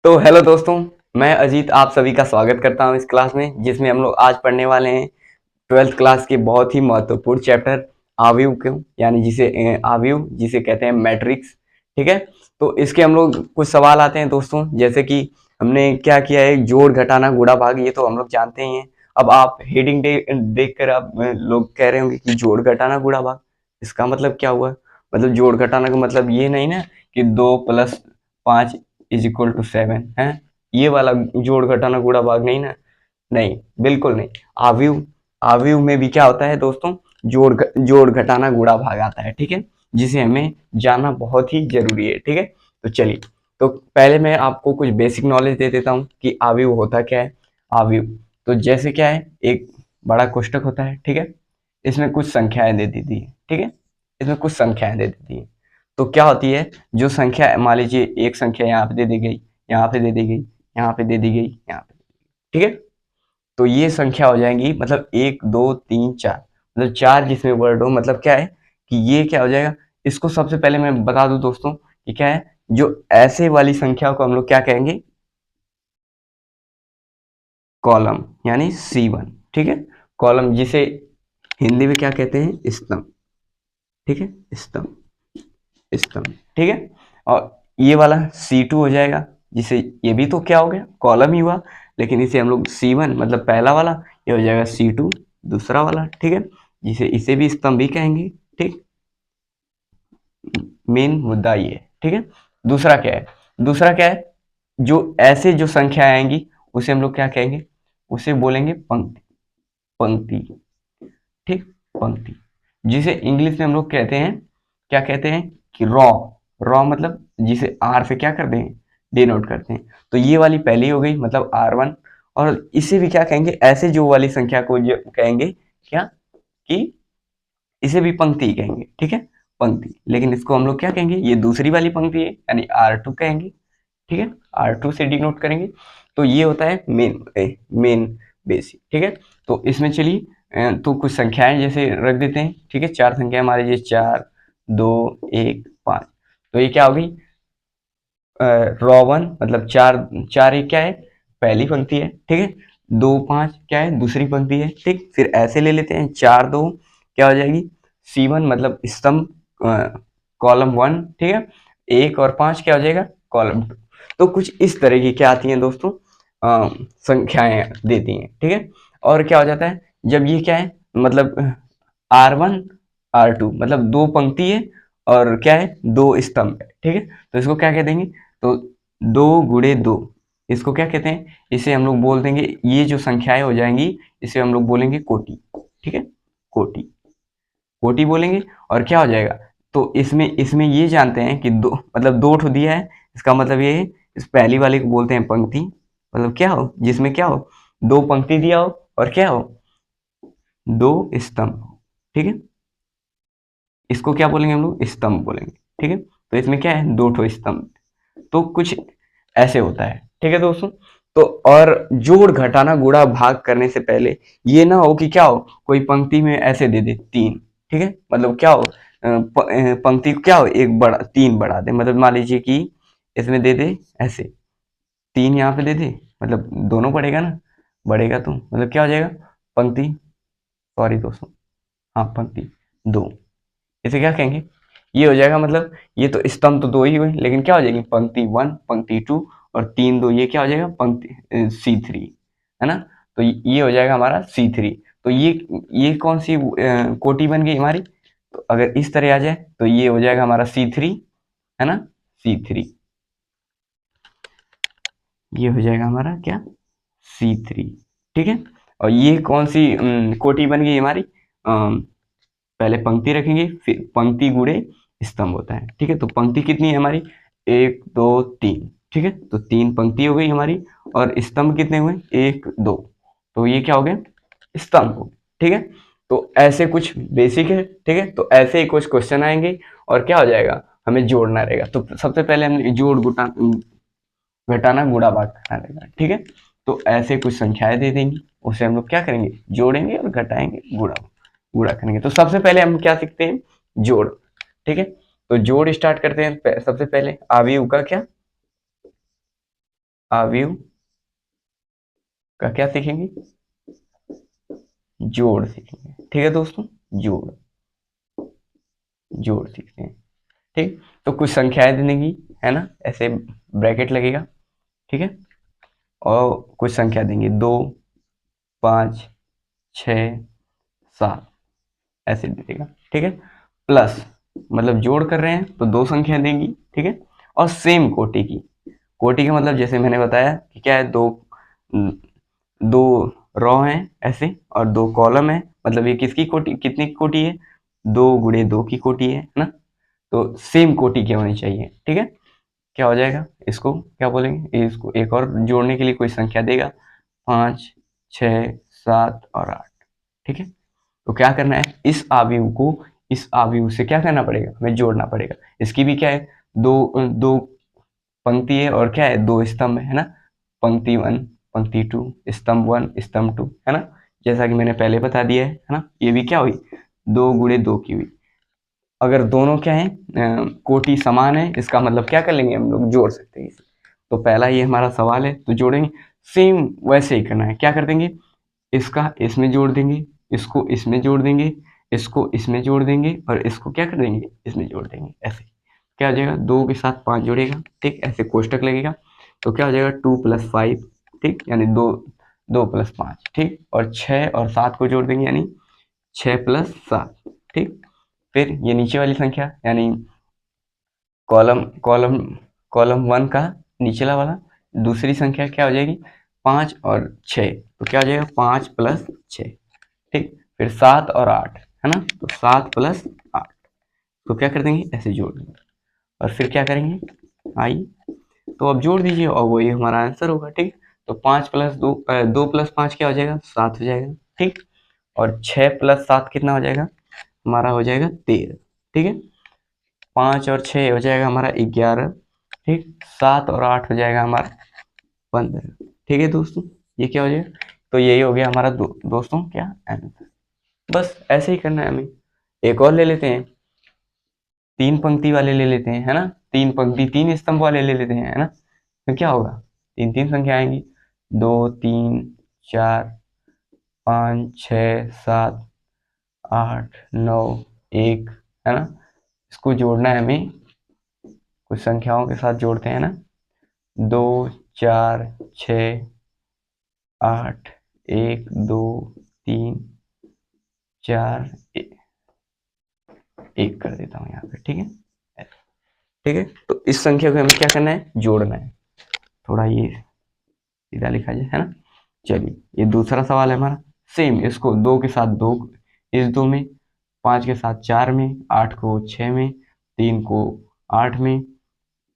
तो हेलो दोस्तों, मैं अजीत आप सभी का स्वागत करता हूं इस क्लास में, जिसमें हम लोग आज पढ़ने वाले हैं ट्वेल्थ क्लास के बहुत ही महत्वपूर्ण चैप्टर आव्यूह को, यानी आव्यूह जिसे कहते हैं मैट्रिक्स। ठीक है, तो इसके हम लोग कुछ सवाल आते हैं दोस्तों, जैसे कि हमने क्या किया है, जोड़ घटाना गुणा भाग, ये तो हम लोग जानते ही हैं। अब आप हेडिंग देख कर आप लोग कह रहे होंगे कि जोड़ घटाना गुणा भाग, इसका मतलब क्या हुआ? मतलब जोड़ घटाना का मतलब ये नहीं ना कि 2 + 5 इज इक्वल टू 7 है, ये वाला जोड़ घटाना गुणा भाग नहीं ना। नहीं, बिल्कुल नहीं। आव्यूह आव्यूह में भी क्या होता है दोस्तों, जोड़ घटाना गुणा भाग आता है। ठीक है, जिसे हमें जानना बहुत ही जरूरी है। ठीक है, तो चलिए, तो पहले मैं आपको कुछ बेसिक नॉलेज दे देता हूँ कि आव्यूह होता क्या है। आव्यूह तो जैसे क्या है, एक बड़ा कोष्टक होता है। ठीक है, इसमें कुछ संख्याएं दे दी थी। ठीक है, इसमें कुछ संख्याएं दे दी थी। तो क्या होती है, जो संख्या मान लीजिए एक संख्या यहाँ पे दे दी गई, यहाँ पे दे दी गई, यहाँ पे दे दी गई, यहाँ पे। ठीक है, तो ये संख्या हो जाएंगी, मतलब 1 2 3 4, मतलब चार जिसमें वर्ड हो, मतलब क्या है कि ये क्या हो जाएगा। इसको सबसे पहले मैं बता दूं दोस्तों कि क्या है, जो ऐसे वाली संख्या को हम लोग क्या कहेंगे, कॉलम, यानी C1। ठीक है, कॉलम जिसे हिंदी में क्या कहते हैं, स्तंभ। ठीक है, स्तंभ, स्तंभ। ठीक है, और ये वाला C2 हो जाएगा, जिसे ये भी तो क्या हो गया, कॉलम ही हुआ, लेकिन इसे हम लोग C1 मतलब पहला वाला, ये हो जाएगा C2 दूसरा वाला। ठीक है, जिसे इसे भी स्तंभ ही कहेंगे। ठीक, मेन मुद्दा ये है। ठीक है, दूसरा क्या है, दूसरा क्या है, जो ऐसे जो संख्या आएंगी उसे हम लोग क्या कहेंगे, उसे बोलेंगे पंक्ति। पंक्ति, ठीक, पंक्ति, जिसे इंग्लिश में हम लोग कहते हैं, क्या कहते हैं कि रॉ। रॉ मतलब जिसे आर से क्या करते हैं, डिनोट करते हैं। तो ये वाली पहली हो गई, मतलब R1। और इसे भी क्या कहेंगे, ऐसे जो वाली संख्या को जो कहेंगे क्या, कि इसे भी पंक्ति ही कहेंगे। ठीक है, पंक्ति, लेकिन इसको हम लोग क्या कहेंगे, ये दूसरी वाली पंक्ति है, यानी R2 कहेंगे। ठीक है, R2 से डिनोट करेंगे। तो ये होता है मेन बेसिक। ठीक है, तो इसमें चलिए तो कुछ संख्याएं जैसे रख देते हैं। ठीक है, चार संख्या हमारे, ये 4 2 1 5। तो ये क्या होगी, रॉ 1, मतलब चार, चार एक क्या है, पहली पंक्ति है। ठीक है, 2 5 क्या है, दूसरी पंक्ति है। ठीक, फिर ऐसे ले लेते हैं, 4 2 क्या हो जाएगी, C1 मतलब स्तंभ, कॉलम 1। ठीक है, 1 और 5 क्या हो जाएगा, कॉलम 2। तो कुछ इस तरह की क्या आती हैं दोस्तों, संख्याएं देती हैं। ठीक है, और क्या हो जाता है जब ये क्या है, मतलब R1 R2 मतलब दो पंक्ति है और क्या है, दो स्तंभ है। ठीक है, तो इसको क्या कह देंगे, तो 2 × 2, इसको क्या कहते हैं, इसे हम लोग बोल देंगे, ये जो संख्याएं हो जाएंगी इसे हम लोग बोलेंगे कोटि। ठीक है, कोटि, कोटि बोलेंगे। और क्या हो जाएगा, तो इसमें इसमें ये जानते हैं कि दो, मतलब दो ठो दिया है, इसका मतलब ये है, इस पहली वाले को बोलते हैं पंक्ति, मतलब क्या हो, जिसमें क्या हो, दो पंक्ति दिया हो और क्या हो, दो स्तंभ। ठीक है, इसको क्या बोलेंगे हम लोग, स्तंभ बोलेंगे। ठीक है, तो इसमें क्या है, दो ठो स्तंभ। तो कुछ ऐसे होता है। ठीक है दोस्तों, तो और जोड़ घटाना गुणा भाग करने से पहले ये ना हो कि क्या हो, कोई पंक्ति में ऐसे दे दे 3। ठीक है, मतलब क्या हो, पंक्ति को क्या हो, एक बड़ा 3 बढ़ा दे, मतलब मान लीजिए कि इसमें दे दे ऐसे 3, यहाँ पे दे दे, मतलब दोनों बढ़ेगा ना, बढ़ेगा तो मतलब क्या हो जाएगा, पंक्ति, सॉरी दोस्तों, हाँ पंक्ति 2, इसे क्या कहेंगे, ये हो जाएगा, मतलब ये तो स्तंभ तो दो ही हुए, लेकिन क्या हो जाएगी, पंक्ति 1 पंक्ति 2, और 3 2 ये क्या हो जाएगा, पंक्ति C3, है ना। तो ये हो जाएगा हमारा C3। तो ये कौन सी कोटि बन गई हमारी, तो अगर इस तरह आ जाए तो ये हो जाएगा हमारा C3, है ना, C3, ये हो जाएगा हमारा क्या, C3। ठीक है, और ये कौन सी कोटि बन गई हमारी, पहले पंक्ति रखेंगे, फिर पंक्ति गुणे स्तंभ होता है। ठीक है, तो पंक्ति कितनी है हमारी, 1 2 3। ठीक है, तो 3 पंक्ति हो गई हमारी, और स्तंभ कितने हुए, 1 2। तो ये क्या हो गए, स्तंभ हो गए। ठीक है, तो ऐसे कुछ बेसिक है। ठीक है, तो ऐसे ही कुछ क्वेश्चन आएंगे, और क्या हो जाएगा, हमें जोड़ना रहेगा। तो सबसे पहले हमने जोड़ घटाना गुणा भाग करना रहेगा। ठीक है, तो ऐसे कुछ संख्याएं दे देंगी, उसे हम लोग क्या करेंगे, जोड़ेंगे और घटाएंगे, गुणा गुणा करेंगे। तो सबसे पहले हम क्या सीखते हैं, जोड़। ठीक है, तो जोड़ स्टार्ट करते हैं। सबसे पहले आव्यूह का क्या, अवयव का क्या सीखेंगे, जोड़ सीखेंगे। ठीक है दोस्तों, जोड़ जोड़ सीखते हैं। ठीक, तो कुछ संख्याएं देने की है ना, ऐसे ब्रैकेट लगेगा। ठीक है, और कुछ संख्या देंगे 2, 5, 6, 7 ऐसे दे देगा। ठीक है, प्लस मतलब जोड़ कर रहे हैं तो दो संख्या देंगी। ठीक है, और सेम कोटि की, कोटि का मतलब जैसे मैंने बताया कि क्या है, दो रो हैं ऐसे और दो कॉलम है, मतलब ये किसकी कोटि, कितनी की कोटि है, 2 × 2 की कोटि है ना। तो सेम कोटि की होनी चाहिए। ठीक है, क्या हो जाएगा, इसको क्या बोलेंगे, इसको एक और जोड़ने के लिए कोई संख्या देगा, 5, 6, 7 और 8। ठीक है, तो क्या करना है, इस अवयव को इस अवयव से क्या करना पड़ेगा, हमें जोड़ना पड़ेगा। इसकी भी क्या है, दो दो पंक्ति है और क्या है, दो स्तंभ है ना, पंक्ति 1, पंक्ति 2, स्तंभ 1, स्तंभ 2 है ना, जैसा कि मैंने पहले बता दिया है ना। ये भी क्या हुई, 2 × 2 की हुई। अगर दोनों क्या है, कोटि समान है, इसका मतलब क्या कर लेंगे, हम लोग जोड़ सकते हैं इसे। तो पहला ये हमारा सवाल है, तो जोड़ेंगे। सेम वैसे ही करना है, क्या कर देंगे, इसका इसमें जोड़ देंगे, इसको इसमें जोड़ देंगे, इसको इसमें जोड़ देंगे और इसको क्या कर देंगे, इसमें जोड़ देंगे। ऐसे क्या हो जाएगा, 2 के साथ 5 जोड़ेगा। ठीक, ऐसे कोष्टक लगेगा, तो क्या हो जाएगा, 2 + 5। ठीक, यानी 2 + 5। ठीक, और 6 और 7 को जोड़ देंगे, यानी 6 + 7। ठीक, फिर ये नीचे वाली संख्या यानी कॉलम कॉलम कॉलम 1 का निचला वाला दूसरी संख्या क्या हो जाएगी, 5 और 6, तो क्या हो जाएगा, 5 + 6। ठीक, फिर 7 और 8 है ना, तो 7 + 8 तो क्या कर देंगे, ऐसे जोड़ देंगे और फिर क्या करेंगे, आई तो अब जोड़ दीजिए और वही हमारा आंसर होगा। ठीक, तो 5 + 2 2 + 5 क्या हो जाएगा, 7 हो जाएगा। ठीक, और 6 + 7 कितना हो जाएगा, हमारा हो जाएगा 13। ठीक है, 5 और 6 हो जाएगा हमारा 11। ठीक, 7 और 8 हो जाएगा हमारा 15। ठीक है दोस्तों, ये क्या हो जाएगा, तो यही हो गया हमारा दोस्तों क्या आंसर। बस ऐसे ही करना है हमें। एक और ले लेते हैं, 3 पंक्ति वाले ले लेते हैं है ना, 3 पंक्ति 3 स्तंभ वाले ले लेते हैं है ना। तो क्या होगा, 3 संख्या आएंगी, 2, 3, 4, 5, 6, 7, 8, 9, 1 है ना। इसको जोड़ना है हमें, कुछ संख्याओं के साथ जोड़ते हैं ना, 2, 4, 6, 8, 1, 2, 3, 4, 1 कर देता हूँ यहाँ पे। ठीक है, ठीक है, तो इस संख्या को हमें क्या करना है, जोड़ना है। थोड़ा ये सीधा लिखा जाए है ना। चलिए, ये दूसरा सवाल है हमारा, सेम इसको 2 के साथ 2 इस 2 में, 5 के साथ 4 में, 8 को 6 में, 3 को 8 में,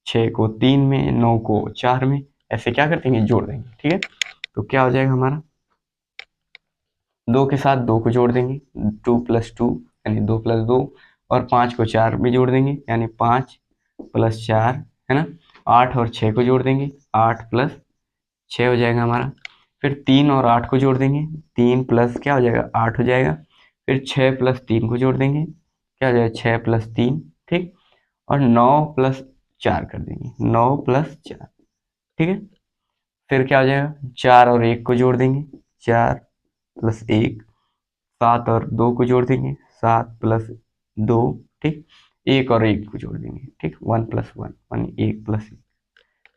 6 को 3 में, 9 को 4 में, ऐसे क्या कर देंगे, जोड़ देंगे। ठीक है, तो क्या हो जाएगा हमारा, 2 के साथ 2 को जोड़ देंगे, 2 + 2 यानी 2 + 2, और 5 को 4 में जोड़ देंगे यानी 5 + 4 है ना। 8 और 6 को जोड़ देंगे, 8 + 6 हो जाएगा हमारा। फिर 3 और 8 को जोड़ देंगे, 3 प्लस क्या हो जाएगा, 8 हो जाएगा। फिर 6 + 3 को जोड़ देंगे, क्या हो जाएगा, 6 + 3। ठीक, और 9 + 4 कर देंगे, 9 + 4। ठीक है, फिर क्या हो जाएगा, 4 और 1 को जोड़ देंगे, 4 + 1। 7 और 2 को जोड़ देंगे, 7 + 2। ठीक, 1 और 1 को जोड़ देंगे। ठीक, 1 + 1 1, 1 + 1।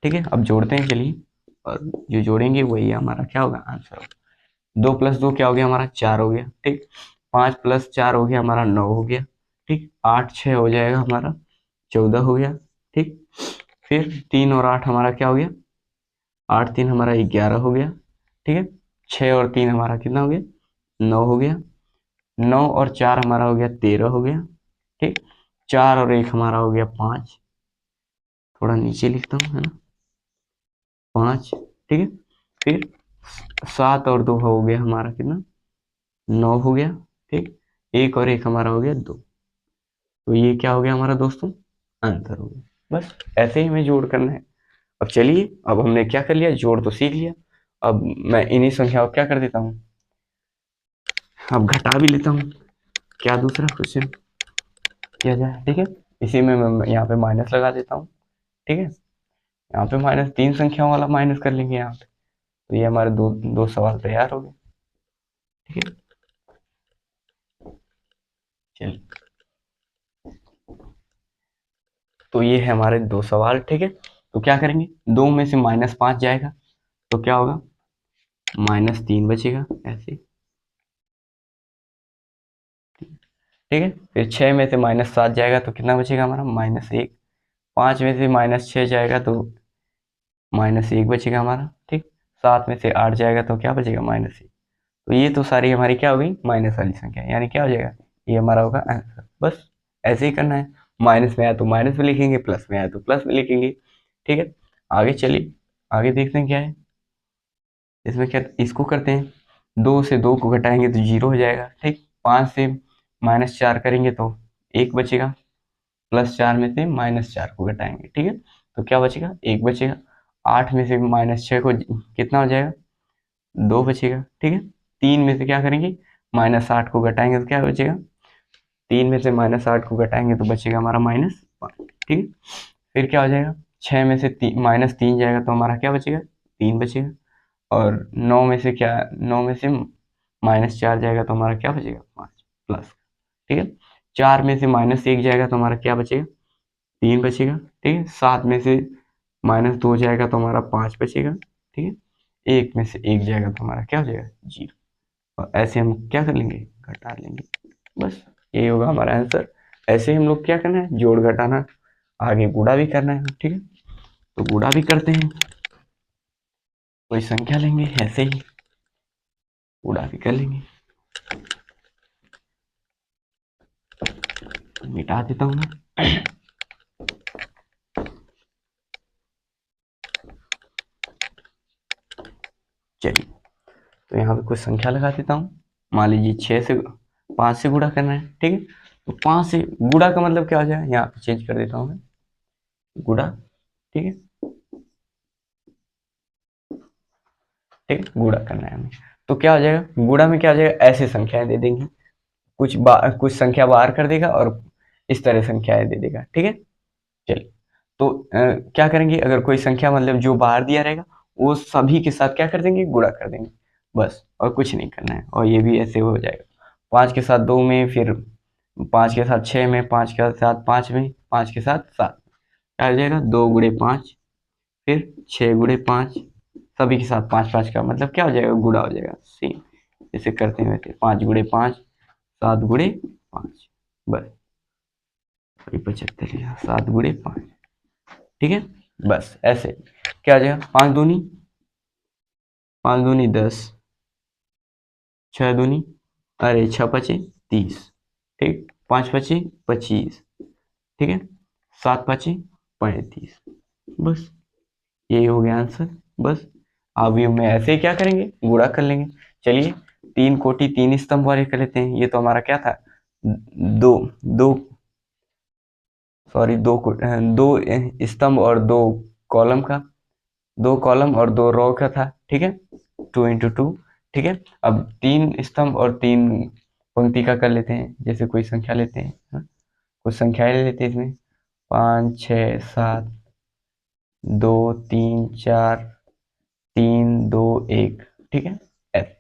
ठीक है, अब जोड़ते हैं चलिए, और जो जोड़ेंगे वही हमारा क्या होगा, आंसर होगा। 2 + 2 क्या हो गया हमारा, 4 हो गया। ठीक, 5 + 4 हो गया हमारा, 9 हो गया। ठीक, 8 6 हो जाएगा हमारा, 14 हो गया। ठीक, फिर 3 और 8 हमारा क्या हो गया, 8 3 हमारा 11 हो गया। ठीक है, 6 और 3 हमारा कितना हो गया, 9 हो गया। 9 और 4 हमारा हो गया, 13 हो गया। ठीक, 4 और 1 हमारा हो गया 5, थोड़ा नीचे लिखता हूँ है ना, 5। ठीक है, फिर 7 और 2 हो गया हमारा कितना, 9 हो गया। ठीक, 1 और 1 हमारा हो गया 2। तो ये क्या हो गया हमारा दोस्तों, आंसर हो गया। बस ऐसे ही हमें जोड़ करना है। अब चलिए, अब हमने क्या कर लिया, जोड़ तो सीख लिया। अब मैं इन्हीं संख्याओं को क्या कर देता हूँ, अब घटा भी लेता हूँ। क्या दूसरा क्वेश्चन किया जाए। ठीक है, इसी में मैं यहाँ पे माइनस लगा देता हूँ। ठीक है, यहाँ पे माइनस 3 संख्याओं वाला माइनस कर लेंगे यहाँ पे। तो ये हमारे दो दो सवाल तैयार हो गए। ठीक है, चलिए, तो ये है हमारे दो सवाल। ठीक है, तो क्या करेंगे, 2 में से -5 जाएगा तो क्या होगा, -3 बचेगा ऐसे। ठीक है, फिर 6 में से -7 जाएगा तो कितना बचेगा हमारा, -1। 5 में से -6 जाएगा तो -1 बचेगा हमारा। ठीक, 7 में से 8 जाएगा तो क्या बचेगा, -1। तो ये तो सारी हमारी क्या हो गई, माइनस वाली संख्या, यानी क्या हो जाएगा, ये हमारा होगा आंसर। बस ऐसे ही करना है, माइनस में आया तो माइनस में लिखेंगे, प्लस में आया तो प्लस में लिखेंगे। ठीक है, आगे चलिए, आगे देखते हैं क्या है इसमें। क्या इसको करते हैं, 2 से 2 को घटाएंगे तो 0 हो जाएगा। ठीक, 5 से -4 करेंगे तो 1 बचेगा, +4 में से -4 को घटाएंगे। ठीक है, तो क्या बचेगा, 1 बचेगा। 8 में से -6 को कितना हो जाएगा, 2 बचेगा। ठीक है, 3 में से क्या करेंगे, -8 को घटाएंगे तो क्या बचेगा, 3 में से -8 को घटाएंगे तो बचेगा हमारा -5। ठीक है, फिर क्या हो जाएगा, 6 में से -3 जाएगा तो हमारा क्या बचेगा, 3 बचेगा। और 9 में से क्या, 9 में से -4 जाएगा तो हमारा क्या बचेगा, 5 प्लस। ठीक है, 4 में से -1 जाएगा तो हमारा क्या बचेगा, 3 बचेगा। ठीक है, 7 में से -2 जाएगा तो हमारा 5 बचेगा। ठीक है, 1 में से 1 जाएगा तो हमारा क्या हो जाएगा, 0। और ऐसे हम क्या कर लेंगे, घटा लेंगे। बस यही होगा हमारा आंसर। ऐसे हम लोग क्या करना है, जोड़ घटाना, आगे गुणा भी करना है। ठीक है, तो गुणा भी करते हैं, कोई संख्या लेंगे ऐसे ही गुणा भी कर लेंगे। मिटा देता हूँ मैं। चलिए, तो यहाँ पे कुछ संख्या लगा देता हूँ। मान लीजिए 5 से गुणा करना है। ठीक है, तो 5 से गुणा का मतलब क्या हो जाएगा, यहाँ पे चेंज कर देता हूँ मैं, गुणा। ठीक है, ठीक है, गुणा करना है हमें। तो क्या हो जाएगा, गुणा में क्या हो जाएगा, ऐसे संख्याएं दे देंगी, कुछ संख्या बाहर कर देगा और इस तरह संख्याएं दे देगा। ठीक है, चलिए, तो क्या करेंगे, अगर कोई संख्या मतलब जो बाहर दिया रहेगा वो सभी के साथ क्या कर देंगे, गुणा कर देंगे, बस, और कुछ नहीं करना है। और ये भी ऐसे हो जाएगा, 5 के साथ 2 में, फिर 5 के साथ 6 में, 5 के साथ 5 में, 5 के साथ 7, क्या हो जाएगा, 2 × 5, फिर 6 × 5, सभी के साथ 5 5 का मतलब क्या हो जाएगा, गुणा हो जाएगा। सेम जैसे करते हैं वैसे, 5 × 5, 7 × 5, बस, सॉरी 75 लिया, 7 × 5। ठीक है, बस ऐसे क्या आ जाएगा, 5 दूनी 10, 6 दूनी, अरे 6 पचे 30। ठीक, 5 पचे 25। ठीक है, 7 पचे 35। बस यही हो गया आंसर। बस अब ये में ऐसे ही क्या करेंगे, गुणा कर लेंगे। चलिए, 3 कोटि 3 स्तंभ वाले कर लेते हैं। ये तो हमारा क्या था, दो दो सॉरी दो स्तंभ और 2 कॉलम का, 2 कॉलम और 2 रो का था। ठीक है, 2 × 2। ठीक है, अब 3 स्तंभ और 3 पंक्ति का कर लेते हैं। जैसे कोई संख्या लेते हैं, हाँ? कुछ संख्याएं ले लेते हैं इसमें, 5 6 7 2 3 4 3 2 1। ठीक है, ऐसे।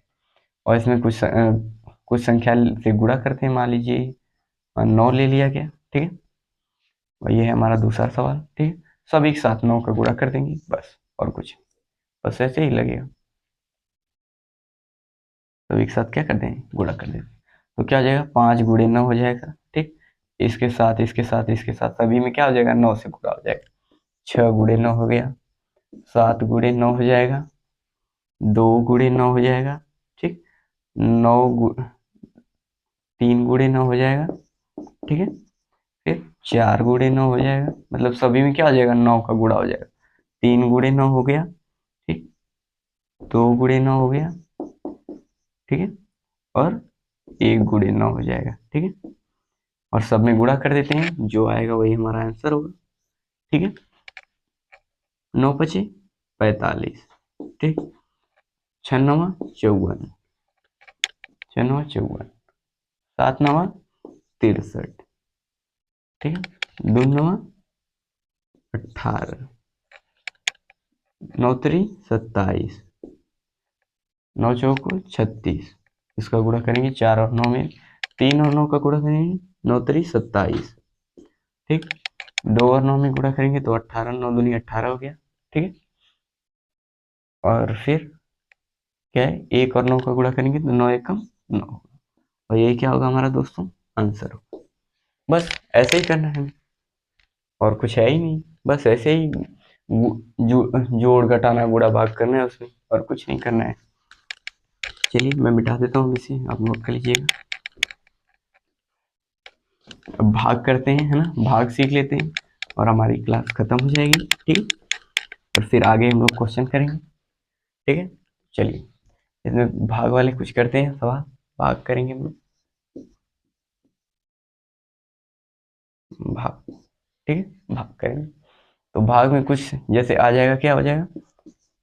और इसमें कुछ संख्या से गुणा करते हैं। मान लीजिए 9 ले लिया गया। ठीक है, और ये है हमारा दूसरा सवाल। ठीक है, सब एक साथ 9 का गुणा कर देंगे, बस, और कुछ, बस ऐसे ही लगेगा, सब एक साथ क्या कर देंगे, गुणा कर देंगे। तो क्या हो जाएगा, 5 × 9 हो जाएगा। ठीक, इसके साथ इसके साथ इसके साथ सभी में क्या हो जाएगा, 9 से गुणा हो जाएगा। 6 × 9 हो गया, 7 × 9 हो जाएगा, 2 × 9 हो जाएगा। ठीक, 3 × 9 हो जाएगा। ठीक है, फिर 4 × 9 हो जाएगा, मतलब सभी में क्या हो जाएगा, 9 का गुणा हो जाएगा। 3 × 9 हो गया। ठीक, 2 × 9 हो गया। ठीक है, और 1 × 9 हो जाएगा। ठीक है, और सब में गुणा कर देते हैं, जो आएगा वही हमारा आंसर होगा। ठीक है, 9 × 5 = 45। ठीक, 6 × 9 = 54, 6 × 9 = 54, 7 × 9 = 63। ठीक है, 2 × 9 = 18, 9 3 27, 9 चौको 36, इसका गुणा करेंगे 4 और 9 में, 3 और 9 का गुणा करेंगे 9 3 27, ठीक। 2 और 9 में गुणा करेंगे तो 18, 9 दूनी 18 हो गया, ठीक है। और फिर क्या है, 1 और 9 का गुणा करेंगे तो 9 एकम 9, और ये क्या होगा हमारा दोस्तों, आंसर होगा। बस ऐसे ही करना है, और कुछ है ही नहीं, बस ऐसे ही जोड़ घटाना गुणा भाग करना है उसमें, और कुछ नहीं करना है। चलिए मैं मिटा देता हूँ इसे, आप नोट कर लीजिएगा। अब भाग करते हैं, है ना, भाग सीख लेते हैं और हमारी क्लास खत्म हो जाएगी, ठीक। और फिर आगे हम लोग क्वेश्चन करेंगे, ठीक है। चलिए इसमें भाग वाले कुछ करते हैं सवाल, भाग करेंगे हम लोग, भाग, ठीक है, भाग करेंगे। तो भाग में कुछ जैसे आ जाएगा, क्या हो जाएगा,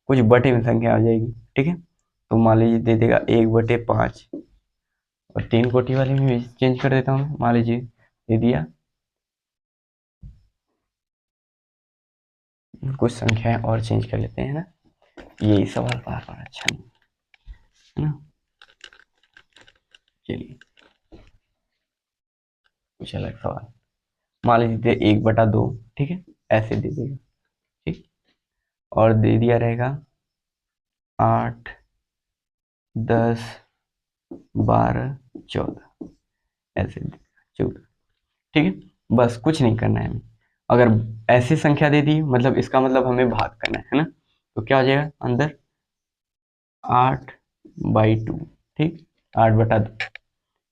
कुछ बटे में संख्या आ जाएगी, ठीक है। तो मान लीजिए दे देगा 1/5, और 3 कोटि वाले में चेंज कर देता हूँ, मान लीजिए दे दिया, कुछ संख्याएं और चेंज कर लेते हैं ना, यही सवाल बार बार अच्छा नहीं है ना। चलिए कुछ अलग सवाल, मान लीजिए 1/2, ठीक है, ऐसे दे देगा, ठीक। और दे दिया रहेगा 8 10 12 14, ऐसे दे देगा 14, ठीक है। बस कुछ नहीं करना है हमें, अगर ऐसी संख्या दे दी मतलब इसका मतलब हमें भाग करना है ना। तो क्या हो जाएगा अंदर 8/2, ठीक, 8/2,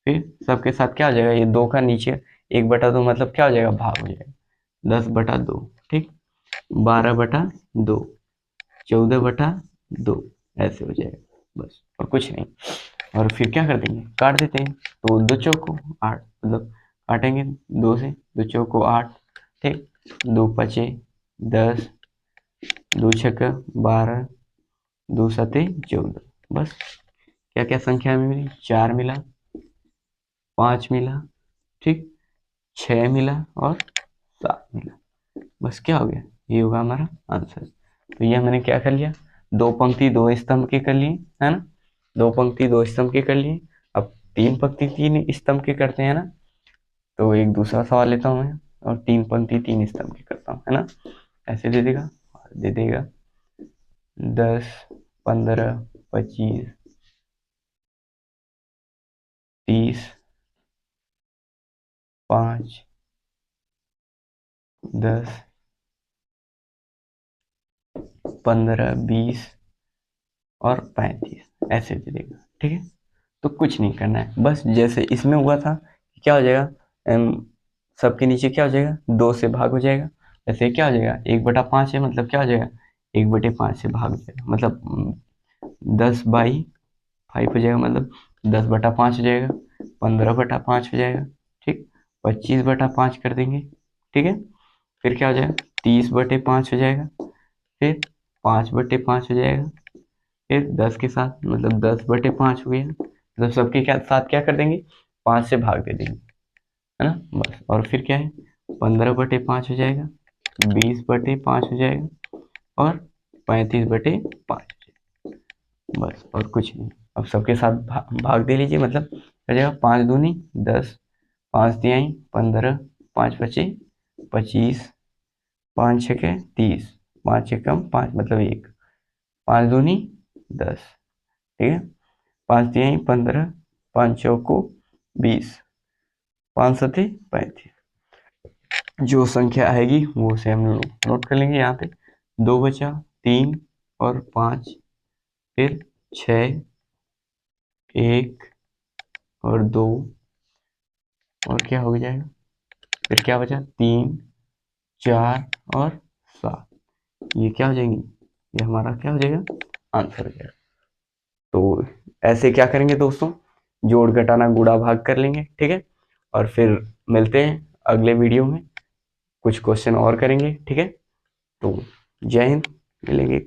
फिर सबके साथ क्या हो जाएगा, ये 2 का नीचे 1/2 मतलब क्या हो जाएगा, भाग हो जाएगा, 10/2, ठीक, 12/2, 14/2, ऐसे हो जाएगा, बस और कुछ नहीं। और फिर क्या कर देंगे, काट देते हैं, तो 2 चौको 8, मतलब काटेंगे 2 से, 2 चौको 8, ठीक, 2 पचे 10, 2 छक्का 12, 2 सते 14, बस। क्या क्या संख्या में मिली, 4 मिला, 5 मिला, ठीक, 6 मिला और 7 मिला, बस क्या हो गया, ये होगा हमारा आंसर। तो ये मैंने क्या कर लिया, 2 पंक्ति 2 स्तंभ के कर लिए, है ना, 2 पंक्ति 2 स्तंभ के कर लिए। अब 3 पंक्ति 3 स्तंभ के करते हैं ना, तो एक दूसरा सवाल लेता हूँ मैं, और 3 पंक्ति 3 स्तंभ के करता हूँ, है ना। ऐसे दे देगा, दे देगा 10 15 25 30 5 10 15 20 और 35, ऐसे दे देगा, ठीक है। तो कुछ नहीं करना है, बस जैसे इसमें हुआ था, क्या हो जाएगा, सबके नीचे क्या हो जाएगा, 2 से भाग हो जाएगा, ऐसे क्या हो जाएगा, 1/5 है, मतलब क्या हो जाएगा, 1/5 से भाग हो जाएगा, मतलब 10/5 हो जाएगा, मतलब 10/5 हो जाएगा, 15/5 हो जाएगा, ठीक, 25/5 कर देंगे, ठीक है। फिर क्या हो जाएगा, 30/5 हो जाएगा, फिर 5/5 हो जाएगा, फिर 10 के साथ मतलब 10/5 हो गया, मतलब सबके साथ क्या कर देंगे, 5 से भाग दे देंगे, है ना, बस। और फिर क्या है, 15/5 हो जाएगा, 20/5 हो जाएगा, और 35/5, बस और कुछ नहीं। अब सबके साथ भाग दे लीजिए, मतलब हो जाएगा 5 दूनी 10, 5 तिहाई 15, 5 पचे 25, 5 छके 30, 5 एकम 5 मतलब 1, 5 दूनी 10, ठीक है, 5 तिहाई 15, 5 चौको 20, 5 सते 35, जो संख्या आएगी वो से हम लोग नोट कर लेंगे यहाँ पे। 2 बचा, 3 और 5, फिर 6, 1 और 2, और क्या हो जाएगा, फिर क्या बचा, 3 4 और 7, ये क्या हो जाएंगी, ये हमारा क्या हो जाएगा, आंसर हो जाएगा। तो ऐसे क्या करेंगे दोस्तों, जोड़ घटाना गुणा भाग कर लेंगे, ठीक है। और फिर मिलते हैं अगले वीडियो में, कुछ क्वेश्चन और करेंगे, ठीक है। तो जय हिंद, मिलेंगे।